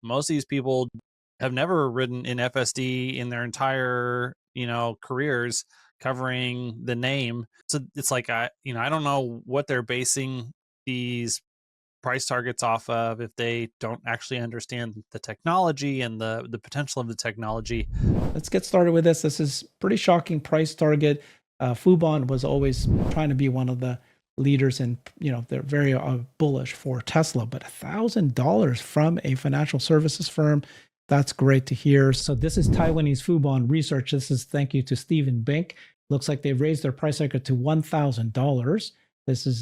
most of these people have never ridden in FSD in their entire, careers covering the name. So it's like, I don't know what they're basing these price targets off of if they don't actually understand the technology and the potential of the technology. Let's get started with this. This is pretty shocking price target. Fubon was always trying to be one of the leaders, and they're very bullish for Tesla. But $1,000 from a financial services firm, that's great to hear. So this is Taiwanese Fubon research. This is thank you to Stephen Bink. Looks like they've raised their price target to $1,000. This is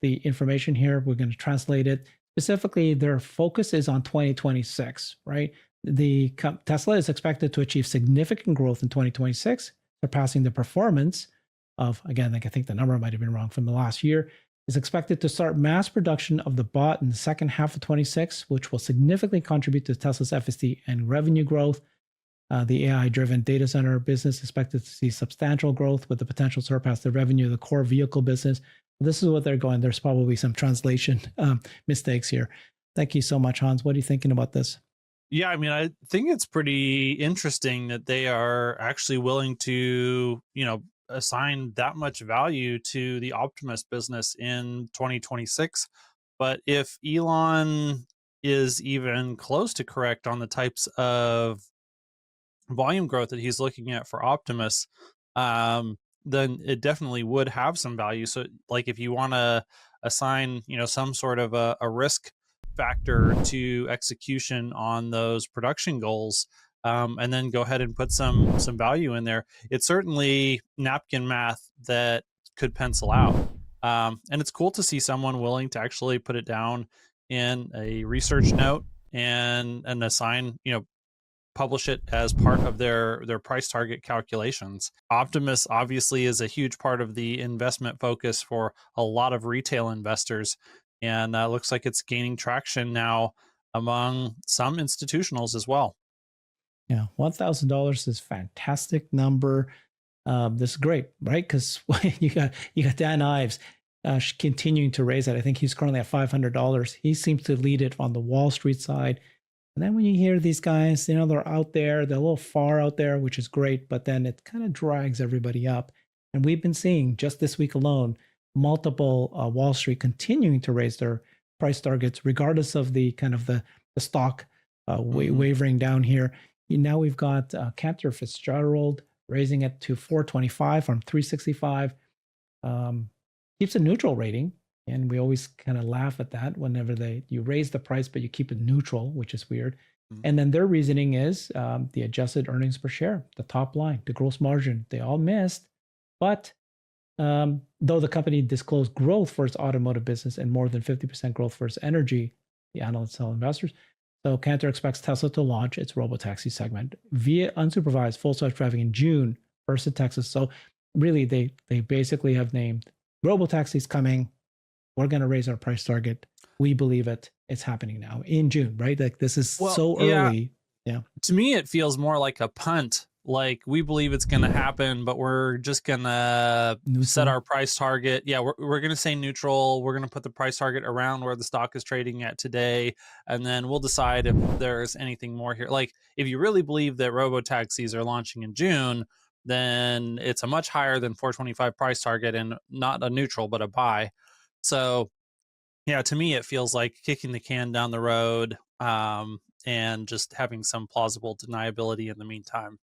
the information here. We're going to translate it. Specifically, their focus is on 2026, right? The Tesla is expected to achieve significant growth in 2026, surpassing the performance of, again, like I think the number might have been wrong from the last year, is expected to start mass production of the bot in the second half of 26, which will significantly contribute to Tesla's FSD and revenue growth. The AI-driven data center business is expected to see substantial growth with the potential to surpass the revenue of the core vehicle business. This is what they're going. There's probably some translation mistakes here. Thank you so much, Hans. What are you thinking about this? Yeah, I mean, I think it's pretty interesting that they are actually willing to, assign that much value to the Optimus business in 2026. But if Elon is even close to correct on the types of volume growth that he's looking at for Optimus, then it definitely would have some value. So, like, if you want to assign, some sort of a risk factor to execution on those production goals, and then go ahead and put some value in there, it's certainly napkin math that could pencil out. And it's cool to see someone willing to actually put it down in a research note and assign, publish it as part of their price target calculations. Optimus obviously is a huge part of the investment focus for a lot of retail investors, and looks like it's gaining traction now among some institutionals as well. Yeah, $1,000 is fantastic number. This is great, right? Because you got Dan Ives continuing to raise it. I think he's currently at $500. He seems to lead it on the Wall Street side. And then when you hear these guys, they're out there, they're a little far out there, which is great, but then it kind of drags everybody up. And we've been seeing just this week alone, multiple Wall Street continuing to raise their price targets, regardless of the kind of the stock wavering down here. Now we've got Cantor Fitzgerald raising it to 425 from 365. Keeps a neutral rating. And we always kind of laugh at that whenever you raise the price, but you keep it neutral, which is weird. Mm-hmm. And then their reasoning is the adjusted earnings per share, the top line, the gross margin. They all missed. But though the company disclosed growth for its automotive business and more than 50% growth for its energy, the analysts tell investors. So Cantor expects Tesla to launch its robotaxi segment via unsupervised full self-driving in June, first in Texas. So really, they basically have named robotaxis coming. We're going to raise our price target. We believe it. It's happening now in June, right? Like this is so early. Yeah. To me, it feels more like a punt. Like we believe it's going to happen, but we're just going to set our price target. Yeah, we're going to say neutral. We're going to put the price target around where the stock is trading at today. And then we'll decide if there's anything more here. Like if you really believe that robotaxis are launching in June, then it's a much higher than 425 price target and not a neutral, but a buy. So, yeah, to me, it feels like kicking the can down the road and just having some plausible deniability in the meantime.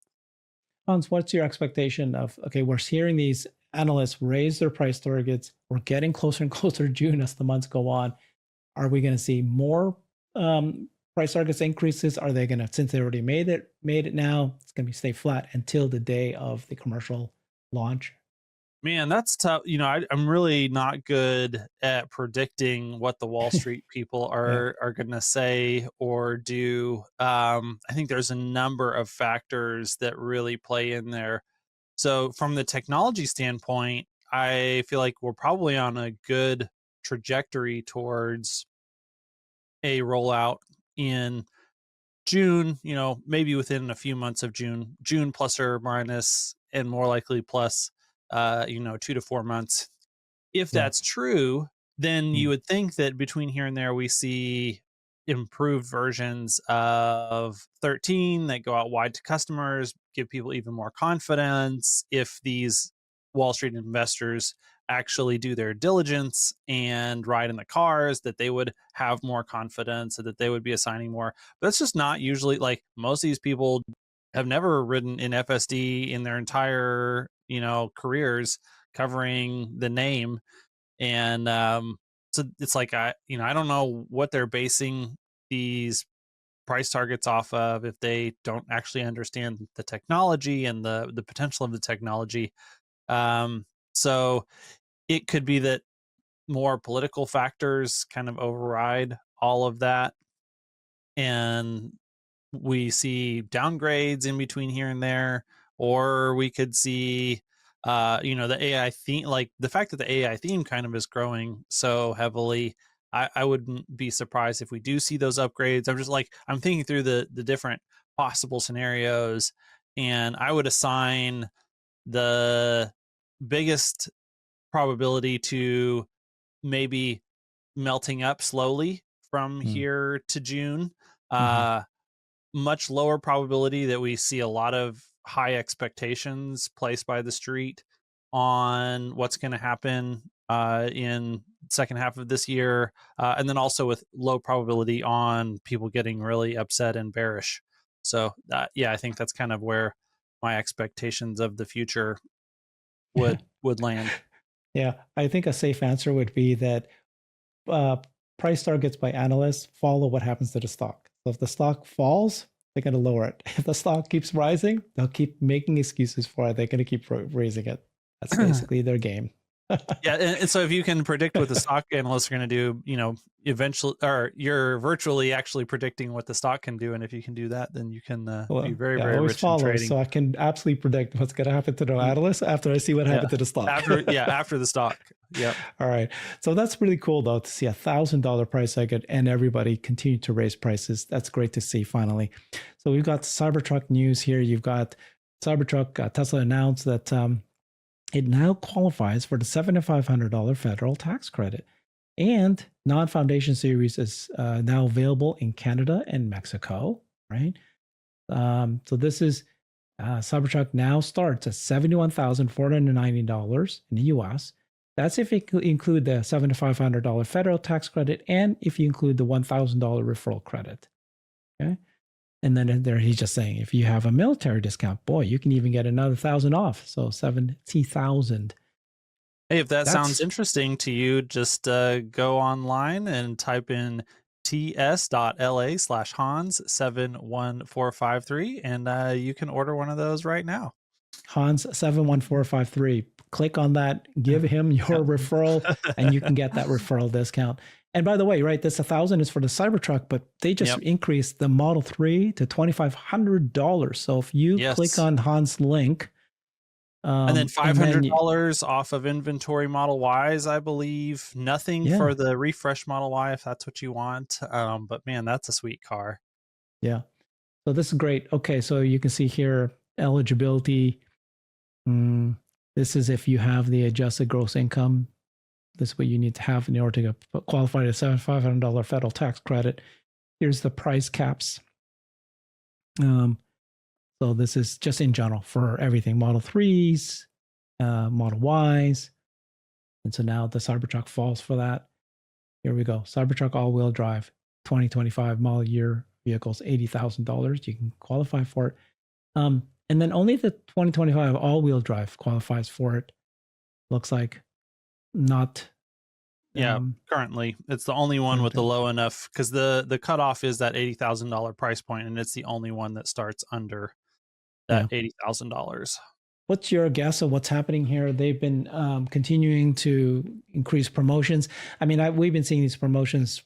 Hans, what's your expectation of, okay, we're hearing these analysts raise their price targets. We're getting closer and closer to June as the months go on. Are we going to see more price targets increases? Are they going to, since they already made it now, it's going to stay flat until the day of the commercial launch? Man, that's tough. I'm really not good at predicting what the Wall Street people are going to say or do. I think there's a number of factors that really play in there. So from the technology standpoint, I feel like we're probably on a good trajectory towards a rollout in June, maybe within a few months of June plus or minus, and more likely plus 2 to 4 months. If that's true, then you would think that between here and there we see improved versions of 13 that go out wide to customers, give people even more confidence. If these Wall Street investors actually do their diligence and ride in the cars, that they would have more confidence, that they would be assigning more. But it's just not usually, like, most of these people have never ridden in FSD in their entire, careers covering the name. And so it's like, I don't know what they're basing these price targets off of if they don't actually understand the technology and the potential of the technology. So it could be that more political factors kind of override all of that, and we see downgrades in between here and there, or we could see, the AI theme, like the fact that the AI theme kind of is growing so heavily. I wouldn't be surprised if we do see those upgrades. I'm thinking through the different possible scenarios, and I would assign the biggest probability to maybe melting up slowly from Mm. here to June. Mhm. Uh, Much lower probability that we see a lot of high expectations placed by the street on what's going to happen in second half of this year, and then also with low probability on people getting really upset and bearish. So yeah, I think that's kind of where my expectations of the future would land. Yeah, I think a safe answer would be that uh, price targets by analysts follow what happens to the stock. So if the stock falls, they're going to lower it. If the stock keeps rising, they'll keep making excuses for it. They're going to keep raising it. That's basically their game. Yeah, and so if you can predict what the stock analysts are going to do, eventually, or you're virtually actually predicting what the stock can do, and if you can do that, then you can be Well, very, yeah, very always rich in follows, trading. so I can absolutely predict what's going to happen to the Mm, analysts after I see what yeah, happened to the stock. after the stock. Yep. All right, so that's really cool though to see $1,000 price hike and everybody continue to raise prices. That's great to see finally. So we've got Cybertruck news here. You've got Cybertruck. Tesla announced that it now qualifies for the $7,500 federal tax credit. And non-foundation series is now available in Canada and Mexico, right? So this is Cybertruck now starts at $71,490 in the US. That's if you include the $7,500 federal tax credit and if you include the $1,000 referral credit. Okay. And then there he's just saying if you have a military discount, boy, you can even get another 1,000 off. So 70,000. Hey, if that sounds That's interesting to you, just go online and type in ts.la/Hans71453, and you can order one of those right now. Hans71453. Click on that, give him your Yep. referral, and you can get that referral discount. And by the way, right, this 1,000 is for the Cybertruck, but they just Yep. increased the Model 3 to $2,500. So if you click Yes. on Hans' link, And then and then $500 off of inventory Model Ys, I believe. Nothing yeah, for the refresh Model Y if that's what you want. But man, that's a sweet car. yeah. So this is great. Okay, so you can see here eligibility. Mm, this is if you have the adjusted gross income. This is what you need to have in order to qualify for the $7,500 federal tax credit. Here's the price caps. So this is just in general for everything, Model 3s, Model Ys. And so now the Cybertruck falls for that. Here we go. Cybertruck all-wheel drive, 2025 model year vehicles, $80,000. You can qualify for it. And then only the 2025 all-wheel drive qualifies for it. Looks like not. Yeah, currently it's the only one with the low enough, because the cutoff is that $80,000 price point, and it's the only one that starts under that $80,000. What's your guess of what's happening here? They've been continuing to increase promotions. I mean, we've been seeing these promotions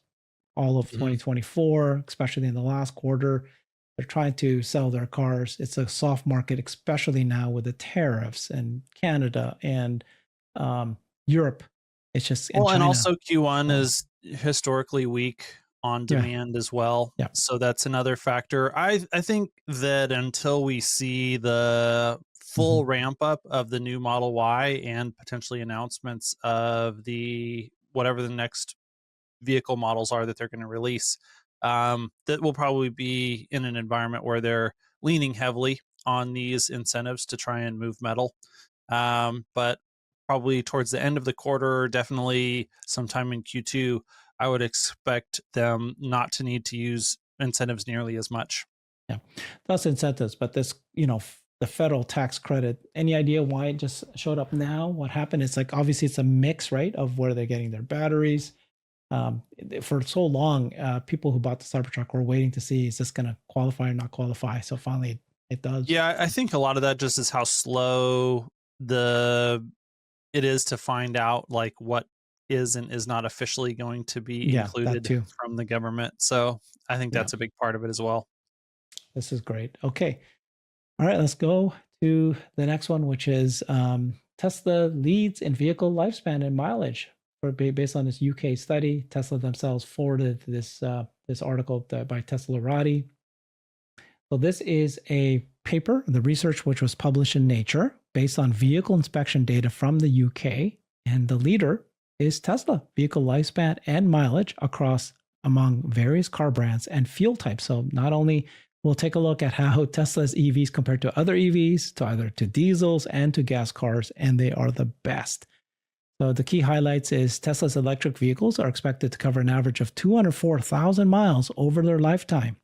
all of 2024, especially in the last quarter. They're trying to sell their cars. It's a soft market, especially now with the tariffs and Canada and Europe. It's just in Well, and China. also Q1 is historically weak on demand as well. Yeah. So that's another factor. I think that until we see the full ramp up of the new Model Y and potentially announcements of the whatever the next vehicle models are that they're going to release, that will probably be in an environment where they're leaning heavily on these incentives to try and move metal. But probably towards the end of the quarter, definitely sometime in Q2, I would expect them not to need to use incentives nearly as much. Yeah, that's incentives, but this, the federal tax credit. Any idea why it just showed up now? What happened? It's like obviously it's a mix, right, of where they're getting their batteries. For so long, people who bought the Cybertruck were waiting to see is this going to qualify or not qualify. So finally, it does. Yeah, I think a lot of that just is how slow the it is to find out like what is and is not officially going to be Yeah, that included too. from the government. So I think Yeah, that's a big part of it as well. this is great. Okay, all right, let's go to the next one, which is Tesla leads in vehicle lifespan and mileage. Based on this UK study, Tesla themselves forwarded this article by Tesla Roddy. So this is a paper, the research which was published in Nature, based on vehicle inspection data from the UK, and the leader is Tesla, vehicle lifespan and mileage across among various car brands and fuel types. So not only we'll take a look at how Tesla's EVs compare to other EVs, to diesels and to gas cars, and they are the best. So the key highlights is Tesla's electric vehicles are expected to cover an average of 204,000 miles over their lifetime,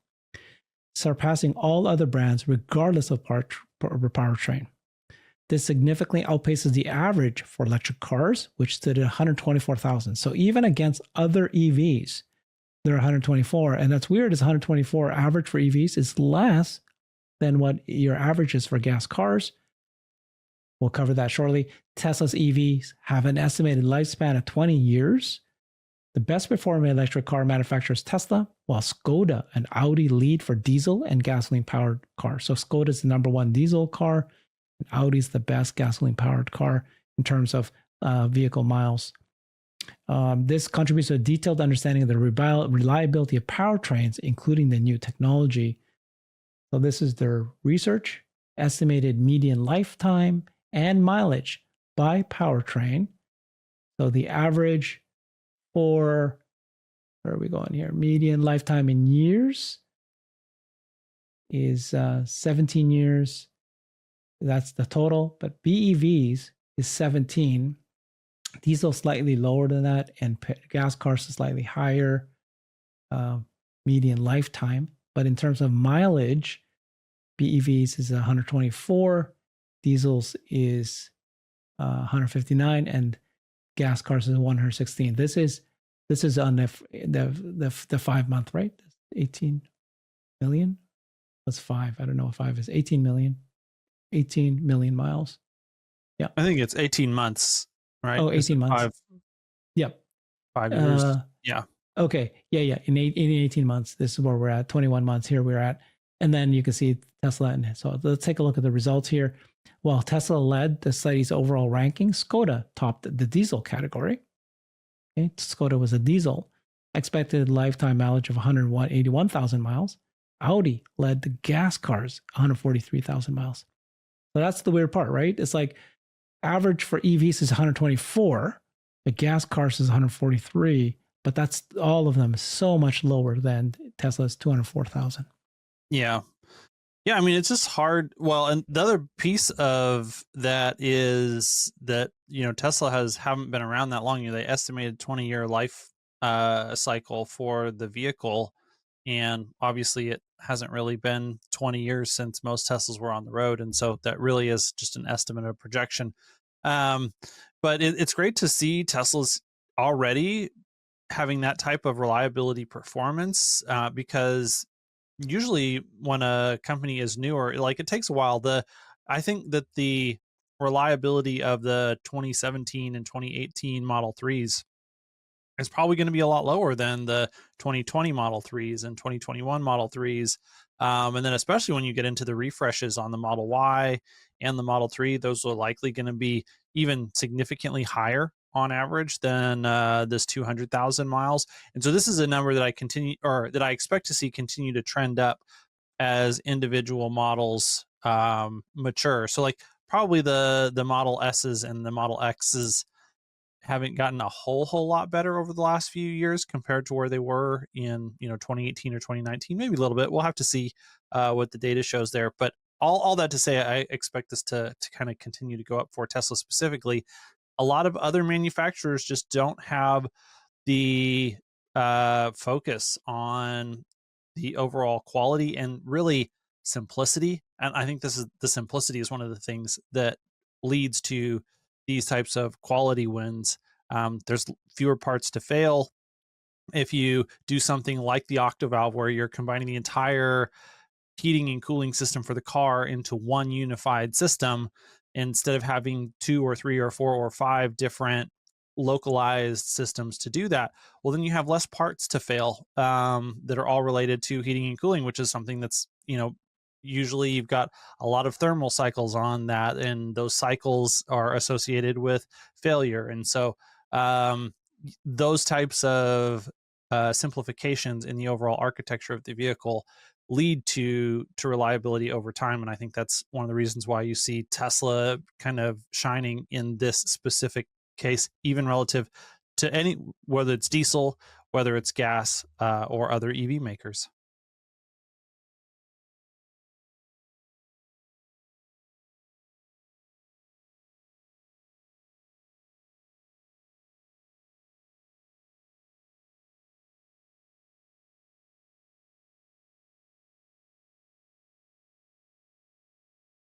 surpassing all other brands regardless of powertrain. This significantly outpaces the average for electric cars, which stood at 124,000. So even against other EVs, they're 124. And that's weird, is 124 average for EVs is less than what your average is for gas cars. We'll cover that shortly. Tesla's EVs have an estimated lifespan of 20 years. The best performing electric car manufacturer is Tesla, while Skoda and Audi lead for diesel and gasoline powered cars. So Skoda is the number one diesel car, and Audi is the best gasoline powered car in terms of vehicle miles. This contributes to a detailed understanding of the reliability of powertrains, including the new technology. So this is their research, estimated median lifetime and mileage by powertrain. So the average for, where are we going here? Median lifetime in years is 17 years. That's the total, but BEVs is 17. Diesel slightly lower than that, and gas cars is slightly higher median lifetime. But in terms of mileage, BEVs is 124, diesels is 159, and gas cars is 116. This is on the 5 month, right? 18 million. That's 5. I don't know if 5 is 18 million. 18 million miles. Yeah. I think it's 18 months, right? Oh, 18 months. Yep. 5 years. Yeah. Okay. Yeah. In 18 months, this is where we're at. 21 months here we're at. And then you can see Tesla. And so let's take a look at the results here. While Tesla led the study's overall ranking, Skoda topped the diesel category. Okay. Skoda was a diesel. Expected lifetime mileage of 181,000 miles. Audi led the gas cars, 143,000 miles. So that's the weird part, right? It's like average for EVs is 124, the gas cars is 143, but that's all of them so much lower than Tesla's 204,000. Yeah. Yeah, I mean, it's just hard. Well, and the other piece of that is that, Tesla haven't been around that long. They estimated 20-year life cycle for the vehicle. And obviously it hasn't really been 20 years since most Teslas were on the road. And so that really is just an estimate of projection. But it's great to see Teslas already having that type of reliability performance, because usually when a company is newer, like it takes a while. I think that the reliability of the 2017 and 2018 Model 3s is probably going to be a lot lower than the 2020 Model 3s and 2021 Model 3s. And then especially when you get into the refreshes on the Model Y and the Model 3, those are likely going to be even significantly higher on average than this 200,000 miles. And so this is a number that I expect to see continue to trend up as individual models mature. So like probably the Model S's and the Model X's haven't gotten a whole lot better over the last few years compared to where they were in 2018 or 2019, maybe a little bit. We'll have to see what the data shows there. But all that to say, I expect this to kind of continue to go up for Tesla specifically. A lot of other manufacturers just don't have the focus on the overall quality and really simplicity. And I think the simplicity is one of the things that leads to these types of quality wins. There's fewer parts to fail. If you do something like the octovalve, where you're combining the entire heating and cooling system for the car into one unified system, instead of having two or three or four or five different localized systems to do that, well, then you have less parts to fail that are all related to heating and cooling, which is something that's, usually you've got a lot of thermal cycles on that, and those cycles are associated with failure. And so those types of simplifications in the overall architecture of the vehicle lead to reliability over time. And I think that's one of the reasons why you see Tesla kind of shining in this specific case, even relative to whether it's diesel, whether it's gas, or other EV makers.